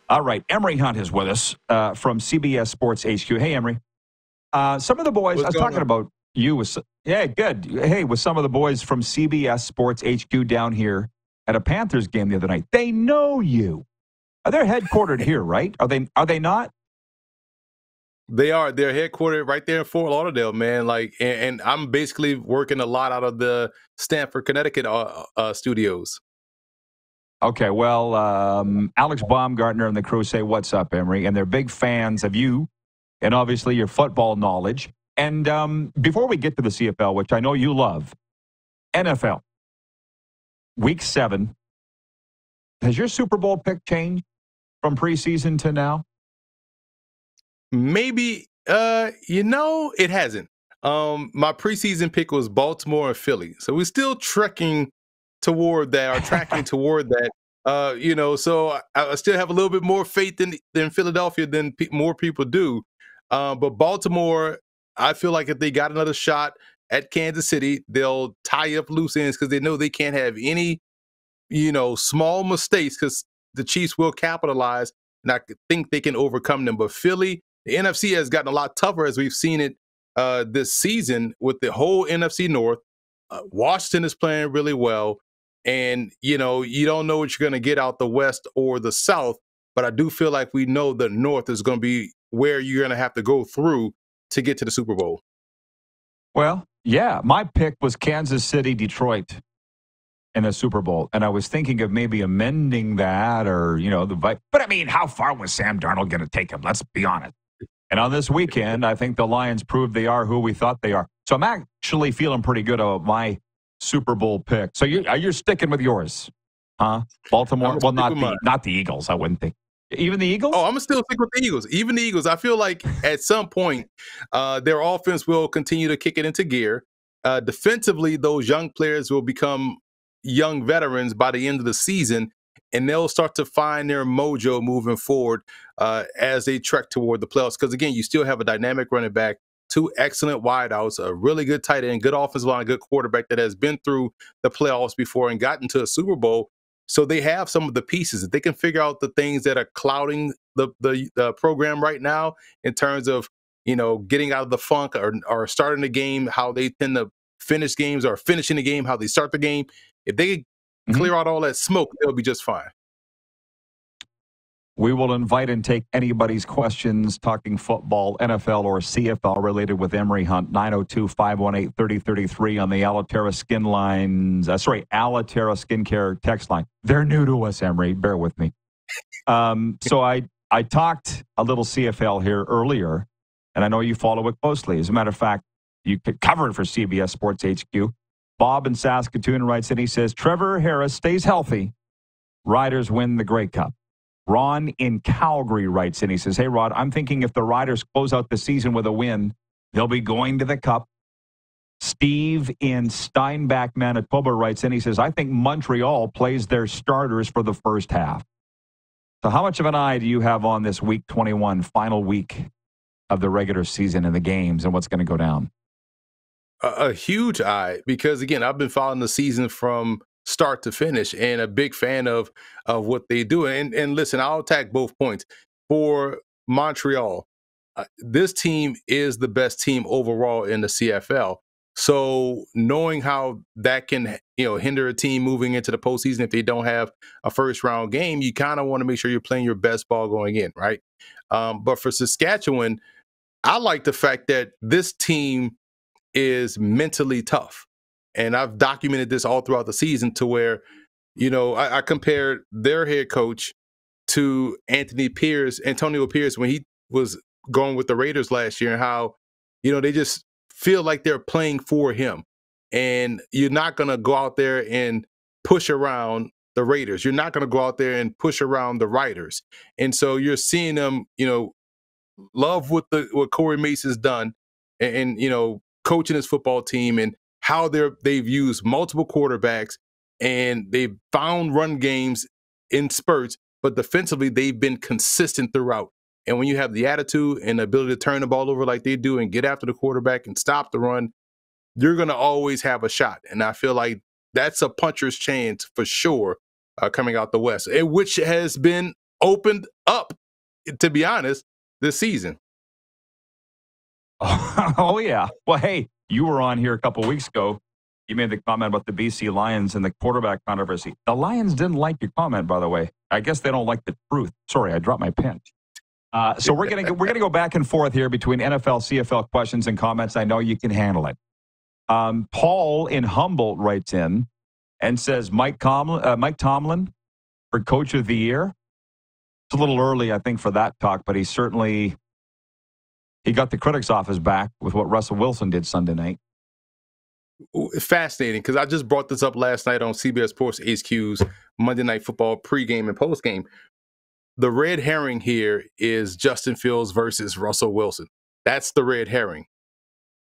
All right, Emory Hunt is with us from CBS Sports HQ. Hey, Emory. Some of the boys, I was talking about you. Yeah, good. Hey, with some of the boys from CBS Sports HQ down here at a Panthers game the other night. They know you. They're headquartered here, right? Are they not? They are. They're headquartered right there in Fort Lauderdale, man. And I'm basically working a lot out of the Stamford, Connecticut studios. Okay, well, Alex Baumgartner and the crew say, what's up, Emory? And they're big fans of you and obviously your football knowledge. And before we get to the CFL, which I know you love, NFL, Week 7, has your Super Bowl pick changed from preseason to now? Maybe, it hasn't. My preseason pick was Baltimore and Philly. So we're still trekking toward that, or tracking toward that. So I still have a little bit more faith than Philadelphia than more people do. But Baltimore, I feel like if they got another shot at Kansas City, they'll tie up loose ends because they know they can't have any, small mistakes because the Chiefs will capitalize, and I think they can overcome them. But Philly, the NFC has gotten a lot tougher as we've seen it this season with the whole NFC North. Washington is playing really well. And, you don't know what you're going to get out the West or the South, but I do feel like we know the North is going to be where you're going to have to go through to get to the Super Bowl. Well, yeah, my pick was Kansas City, Detroit in the Super Bowl, and I was thinking of maybe amending that or, but I mean, how far was Sam Darnold going to take him? Let's be honest. And on this weekend, I think the Lions proved they are who we thought they are. So I'm actually feeling pretty good about my Super Bowl pick. So you're sticking with yours, huh? Baltimore? Well, not the Eagles, I wouldn't think. Even the Eagles? Oh, I'm going to still stick with the Eagles. Even the Eagles. I feel like at some point, their offense will continue to kick it into gear. Defensively, those young players will become young veterans by the end of the season, and they'll start to find their mojo moving forward as they trek toward the playoffs. Because, again, you still have a dynamic running back, 2 excellent wideouts, a really good tight end, good offensive line, good quarterback that has been through the playoffs before and gotten to a Super Bowl. So they have some of the pieces. If they can figure out the things that are clouding the program right now in terms of, getting out of the funk or starting the game, how they tend to finish games, or finishing the game, how they start the game. If they clear out all that smoke, they'll be just fine. We will invite and take anybody's questions talking football, NFL, or CFL related with Emory Hunt, 902-518-3033 on the Alaterra Alaterra Skincare text line. They're new to us, Emory. Bear with me. So I talked a little CFL here earlier, and I know you follow it closely. As a matter of fact, you could cover it for CBS Sports HQ. Bob in Saskatoon writes in, he says, Trevor Harris stays healthy. Riders win the Grey Cup. Ron in Calgary writes in. He says, hey, Rod, I'm thinking if the Riders close out the season with a win, they'll be going to the Cup. Steve in Steinbach, Manitoba writes in. He says, I think Montreal plays their starters for the first half. So how much of an eye do you have on this Week 21, final week of the regular season and the games and what's going to go down? A huge eye, because, again, I've been following the season from start to finish and a big fan of what they do. And listen, I'll attack both points. For Montreal, this team is the best team overall in the CFL. So knowing how that can, hinder a team moving into the postseason if they don't have a first round game, you kind of want to make sure you're playing your best ball going in, right? But for Saskatchewan, I like the fact that this team is mentally tough. And I've documented this all throughout the season to where, I compared their head coach to Antonio Pierce, when he was going with the Raiders last year, and how, they just feel like they're playing for him. And you're not going to go out there and push around the Raiders. You're not going to go out there and push around the Riders. And so you're seeing them, love what Corey Mason's done and coaching his football team, and how they've used multiple quarterbacks, and they've found run games in spurts, but defensively they've been consistent throughout. And when you have the attitude and the ability to turn the ball over like they do and get after the quarterback and stop the run, you're going to always have a shot. And I feel like that's a puncher's chance for sure coming out the West, which has been opened up to be honest, this season. Oh, yeah. Well, hey, you were on here a couple of weeks ago. You made the comment about the BC Lions and the quarterback controversy. The Lions didn't like your comment, by the way. I guess they don't like the truth. Sorry, I dropped my pen. So we're gonna go back and forth here between NFL, CFL questions and comments. I know you can handle it. Paul in Humboldt writes in and says Mike Tomlin for Coach of the Year. It's a little early, I think, for that talk, but he got the critics off his back with what Russell Wilson did Sunday night. Fascinating, because I just brought this up last night on CBS Sports HQ's Monday Night Football pregame and postgame. The red herring here is Justin Fields versus Russell Wilson. That's the red herring.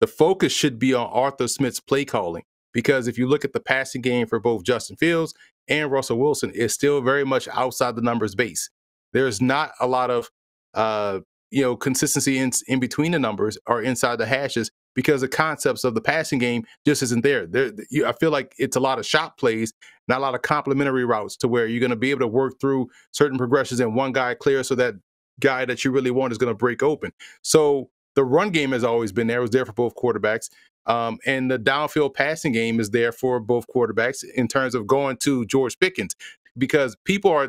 The focus should be on Arthur Smith's play calling, because if you look at the passing game for both Justin Fields and Russell Wilson, it's still very much outside the numbers base. There's not a lot of consistency in between the numbers or inside the hashes, because the concepts of the passing game just isn't there. I feel like it's a lot of shot plays, not a lot of complementary routes to where you're going to be able to work through certain progressions and one guy clear so that guy that you really want is going to break open. So the run game has always been there. It was there for both quarterbacks. And the downfield passing game is there for both quarterbacks in terms of going to George Pickens, because people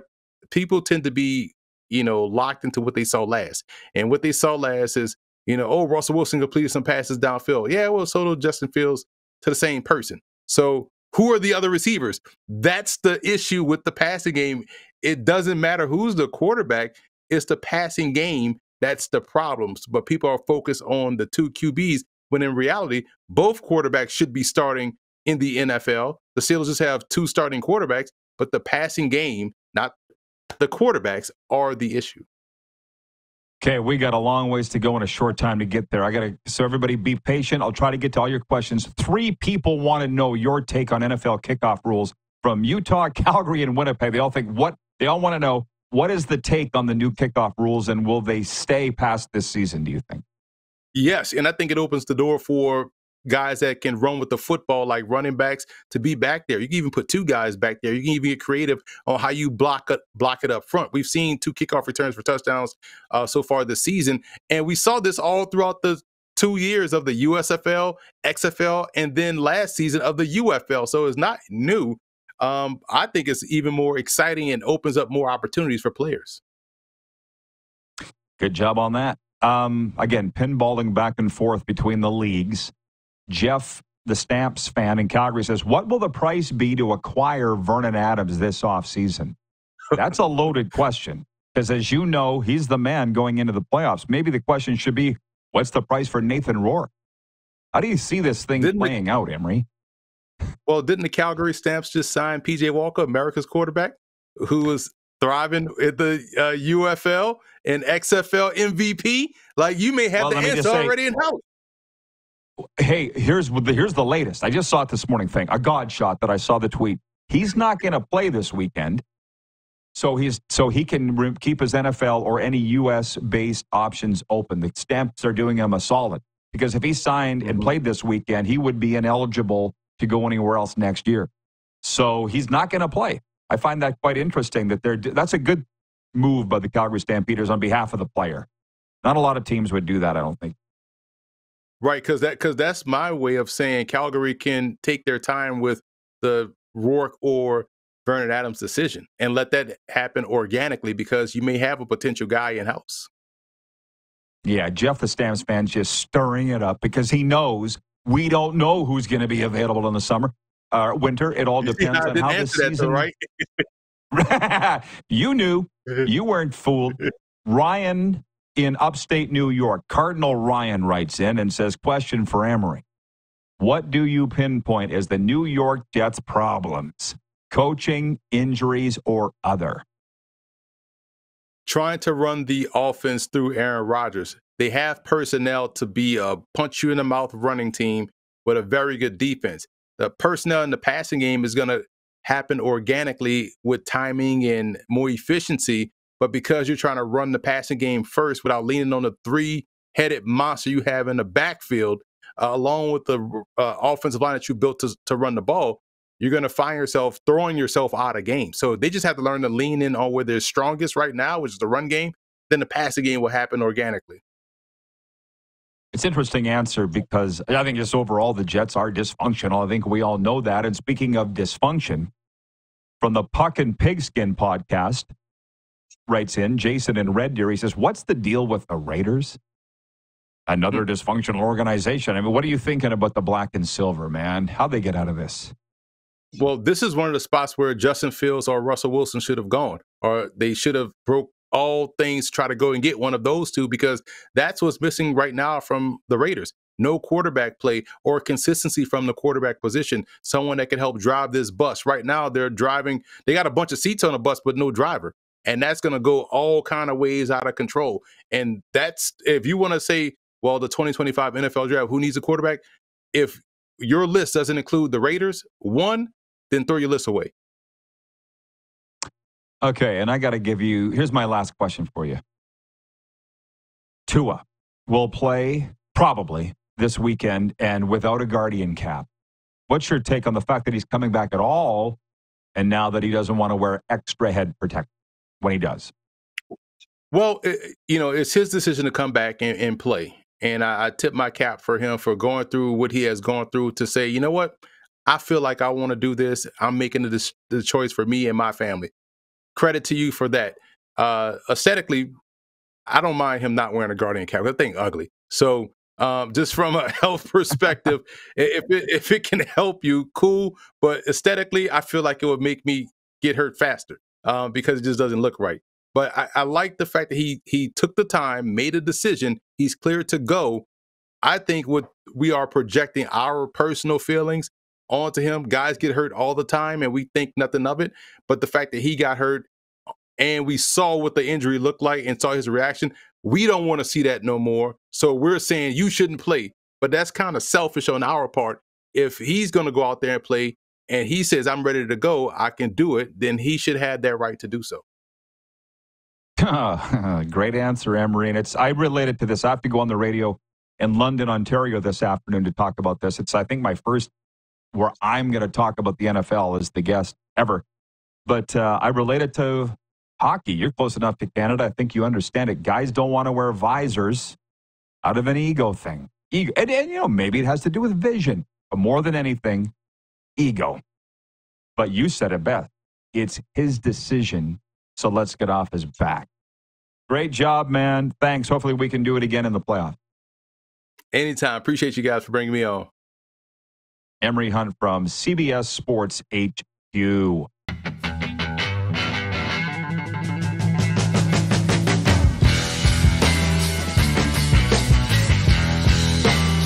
tend to be, locked into what they saw last. And what they saw last is, Russell Wilson completed some passes downfield. Yeah, well, so did Justin Fields to the same person. So who are the other receivers? That's the issue with the passing game. It doesn't matter who's the quarterback. It's the passing game that's the problems. But people are focused on the two QBs, when in reality, both quarterbacks should be starting in the NFL. The Steelers just have two starting quarterbacks, but the passing game, not the quarterbacks, are the issue. Okay, we got a long ways to go and a short time to get there. So everybody be patient. I'll try to get to all your questions. 3 people want to know your take on NFL kickoff rules from Utah, Calgary, and Winnipeg. They all want to know, what is the take on the new kickoff rules, and will they stay past this season, do you think? Yes, and I think it opens the door for guys that can run with the football, like running backs, to be back there. You can even put 2 guys back there. You can even get creative on how you block it up front. We've seen 2 kickoff returns for touchdowns so far this season, and we saw this all throughout the 2 years of the USFL, XFL, and then last season of the UFL. So it's not new. I think it's even more exciting and opens up more opportunities for players. Good job on that. Again, pinballing back and forth between the leagues. Jeff, the Stamps fan in Calgary, says, what will the price be to acquire Vernon Adams this offseason? That's a loaded question, because as you know, he's the man going into the playoffs. Maybe the question should be, what's the price for Nathan Rourke? How do you see this thing playing out, Emory? Well, didn't the Calgary Stamps just sign P.J. Walker, America's quarterback, who was thriving at the UFL and XFL MVP? Like, you may have the answer already in house. Hey, here's the latest. I just saw it this morning. A God shot that I saw the tweet. He's not going to play this weekend, so he can keep his NFL or any U.S.-based options open. The Stamps are doing him a solid, because if he signed and played this weekend, he would be ineligible to go anywhere else next year. So he's not going to play. I find that quite interesting. That's a good move by the Calgary Stampeders on behalf of the player. Not a lot of teams would do that, I don't think. Right, because that's my way of saying Calgary can take their time with the Rourke or Vernon Adams decision and let that happen organically, because you may have a potential guy in-house. Yeah, Jeff, the Stamps fan, just stirring it up because he knows we don't know who's going to be available in the summer, winter. It all depends on how the season. Right? You knew. You weren't fooled. Ryan in upstate New York, Cardinal Ryan writes in and says, question for Emory. What do you pinpoint as the New York Jets' problems? Coaching, injuries, or other? Trying to run the offense through Aaron Rodgers. They have personnel to be a punch-you-in-the-mouth running team with a very good defense. The personnel in the passing game is going to happen organically with timing and more efficiency, but because you're trying to run the passing game first without leaning on the 3-headed monster you have in the backfield, along with the offensive line that you built to run the ball, you're going to find yourself throwing yourself out of game. So they just have to learn to lean in on where they're strongest right now, which is the run game. then the passing game will happen organically. It's an interesting answer because I think just overall the Jets are dysfunctional. I think we all know that. And speaking of dysfunction, from the Puck and Pigskin podcast, writes in Jason in Red Deer. He says, what's the deal with the Raiders? Another dysfunctional organization. I mean, what are you thinking about the black and silver, man? How'd they get out of this? Well, this is one of the spots where Justin Fields or Russell Wilson should have gone, or they should have broke all things, try to go and get one of those two, because that's what's missing right now from the Raiders. No quarterback play or consistency from the quarterback position. Someone that can help drive this bus. Right now, they got a bunch of seats on the bus, but no driver. And that's going to go all kind of ways out of control. And that's, if you want to say, well, the 2025 NFL draft, who needs a quarterback? If your list doesn't include the Raiders, then throw your list away. Okay, and I got to give you, here's my last question for you. Tua will play probably this weekend and without a guardian cap. What's your take on the fact that he's coming back at all and now that he doesn't want to wear extra head protection when he does? Well, it's his decision to come back and play. And I tip my cap for him for going through what he has gone through to say, you know what? I feel like I want to do this. I'm making the choice for me and my family. Credit to you for that. Aesthetically, I don't mind him not wearing a guardian cap. That thing ugly. So just from a health perspective, if it can help you, cool. But aesthetically, I feel like it would make me get hurt faster because it just doesn't look right. But I like the fact that he took the time, made a decision. He's cleared to go. I think what we are projecting our personal feelings onto him. Guys get hurt all the time, and we think nothing of it. But the fact that he got hurt and we saw what the injury looked like and saw his reaction, we don't want to see that no more. So we're saying you shouldn't play. But that's kind of selfish on our part. If he's going to go out there and play and he says, I'm ready to go, I can do it, then he should have that right to do so. Great answer, Emory. And I related to this. I have to go on the radio in London, Ontario this afternoon to talk about this. It's, I think, my first where I'm going to talk about the NFL as the guest ever. But I related to hockey. You're close enough to Canada. I think you understand it. Guys don't want to wear visors out of an ego thing. Ego. And maybe it has to do with vision. But more than anything, ego. But you said it best. It's his decision, so let's get off his back. Great job, man. Thanks. Hopefully we can do it again in the playoffs. Anytime. Appreciate you guys for bringing me on. Emory Hunt from CBS Sports HQ.